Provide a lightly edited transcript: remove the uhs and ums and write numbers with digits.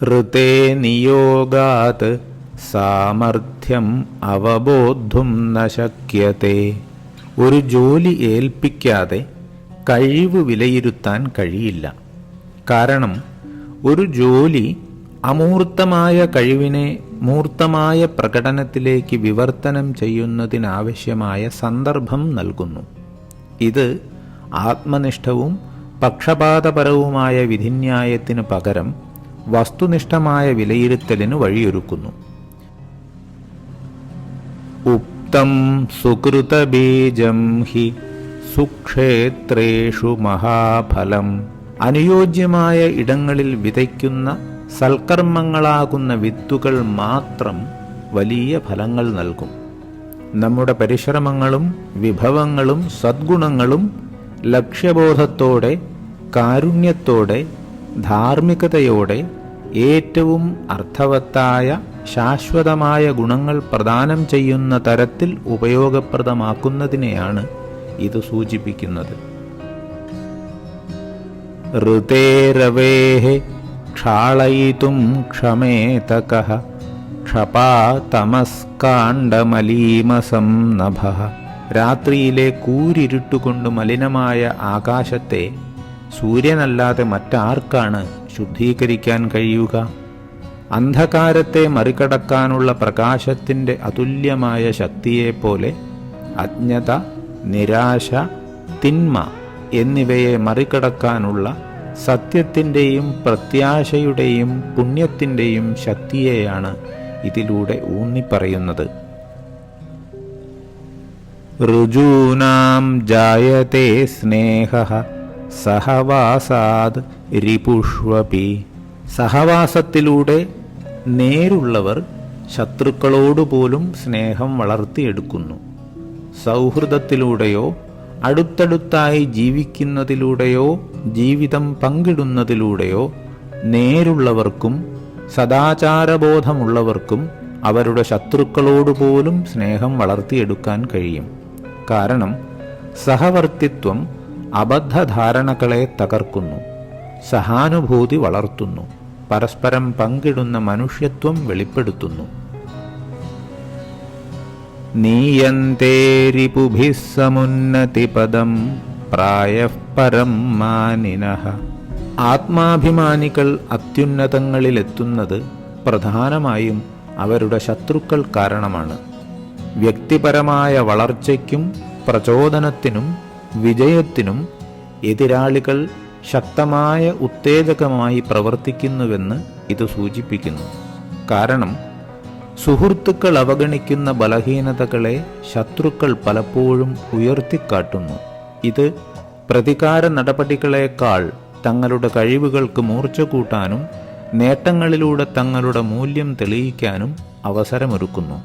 ഋതേ നിയോഗാത് സാമർഥ്യം അവബോദ്ധും ന ശക്യത്തെ. ഒരു ജോലി ഏൽപ്പിക്കാതെ കഴിവ് വിലയിരുത്താൻ കഴിയില്ല. കാരണം ഒരു ജോലി അമൂർത്തമായ കഴിവിനെ മൂർത്തമായ പ്രകടനത്തിലേക്ക് വിവർത്തനം ചെയ്യുന്നതിനാവശ്യമായ സന്ദർഭം നൽകുന്നു. ഇത് ആത്മനിഷ്ഠവും പക്ഷപാതപരവുമായ വിധിന്യായത്തിനു പകരം വസ്തുനിഷ്ഠമായ വിലയിരുത്തലിന് വഴിയൊരുക്കുന്നു. ഉക്തം സുകൃതബീജം ഹി സുക്ഷേത്രേഷു മഹാഫലം. അനുയോജ്യമായ ഇടങ്ങളിൽ വിതയ്ക്കുന്ന സൽക്കർമ്മങ്ങളാകുന്ന വിത്തുകൾ മാത്രം വലിയ ഫലങ്ങൾ നൽകും. നമ്മുടെ പരിശ്രമങ്ങളും വിഭവങ്ങളും സദ്ഗുണങ്ങളും ലക്ഷ്യബോധത്തോടെ, കാരുണ്യത്തോടെ, ധാർമ്മികതയോടെ ഏറ്റവും അർത്ഥവത്തായ ശാശ്വതമായ ഗുണങ്ങൾ പ്രദാനം ചെയ്യുന്ന തരത്തിൽ ഉപയോഗപ്രദമാക്കുന്നതിനെയാണ് ഇത് സൂചിപ്പിക്കുന്നത്. ഋതേരവേഹ ക്ഷാളയിതും ക്ഷമേതകഃ ക്ഷപാ തമസ്കാണ്ഡമലീമസം നഭഃ. രാത്രിയിലെ കൂരിരുട്ടുകൊണ്ട് മലിനമായ ആകാശത്തെ സൂര്യനല്ലാതെ മറ്റാർക്കാണ് ശുദ്ധീകരിക്കാൻ കഴിയുക? അന്ധകാരത്തെ മറികടക്കാനുള്ള പ്രകാശത്തിൻ്റെ അതുല്യമായ ശക്തിയെപ്പോലെ അജ്ഞത, നിരാശ, തിന്മ എന്നിവയെ മറികടക്കാനുള്ള സത്യത്തിൻ്റെയും പ്രത്യാശയുടെയും പുണ്യത്തിൻ്റെയും ശക്തിയെയാണ് ഇതിലൂടെ ഊന്നിപ്പറയുന്നത്. ഋജൂനാം ജായത്തെ സ്നേഹഃ സഹവാസാദ് രിപുഷ്വപി. സഹവാസത്തിലൂടെ നേരുള്ളവർ ശത്രുക്കളോടുപോലും സ്നേഹം വളർത്തിയെടുക്കുന്നു. സൗഹൃദത്തിലൂടെയോ അടുത്തടുത്തായി ജീവിക്കുന്നതിലൂടെയോ ജീവിതം പങ്കിടുന്നതിലൂടെയോ നേരുള്ളവർക്കും സദാചാരബോധമുള്ളവർക്കും അവരുടെ ശത്രുക്കളോടുപോലും സ്നേഹം വളർത്തിയെടുക്കാൻ കഴിയും. കാരണം സഹവർത്തിത്വം അബദ്ധധാരണകളെ തകർക്കുന്നു, സഹാനുഭൂതി വളർത്തുന്നു, പരസ്പരം പങ്കിടുന്ന മനുഷ്യത്വം വെളിപ്പെടുത്തുന്നു. നീയന്തേ രിപുഭിഃ സമുന്നതിപദം പ്രായഃ പരം മാനിനഃ. ആത്മാഭിമാനികൾ അത്യുന്നതങ്ങളിലെത്തുന്നത് പ്രധാനമായും അവരുടെ ശത്രുക്കൾ കാരണമാണ്. വ്യക്തിപരമായ വളർച്ചയ്ക്കും പ്രചോദനത്തിനും വിജയത്തിനും എതിരാളികൾ ശക്തമായ ഉത്തേജകമായി പ്രവർത്തിക്കുന്നുവെന്ന് ഇത് സൂചിപ്പിക്കുന്നു. കാരണം സുഹൃത്തുക്കൾ അവഗണിക്കുന്ന ബലഹീനതകളെ ശത്രുക്കൾ പലപ്പോഴും ഉയർത്തിക്കാട്ടുന്നു. ഇത് പ്രതികാര നടപടികളേക്കാൾ തങ്ങളുടെ കഴിവുകൾക്ക് മൂർച്ച കൂട്ടാനും നേട്ടങ്ങളിലൂടെ തങ്ങളുടെ മൂല്യം തെളിയിക്കാനും അവസരമൊരുക്കുന്നു.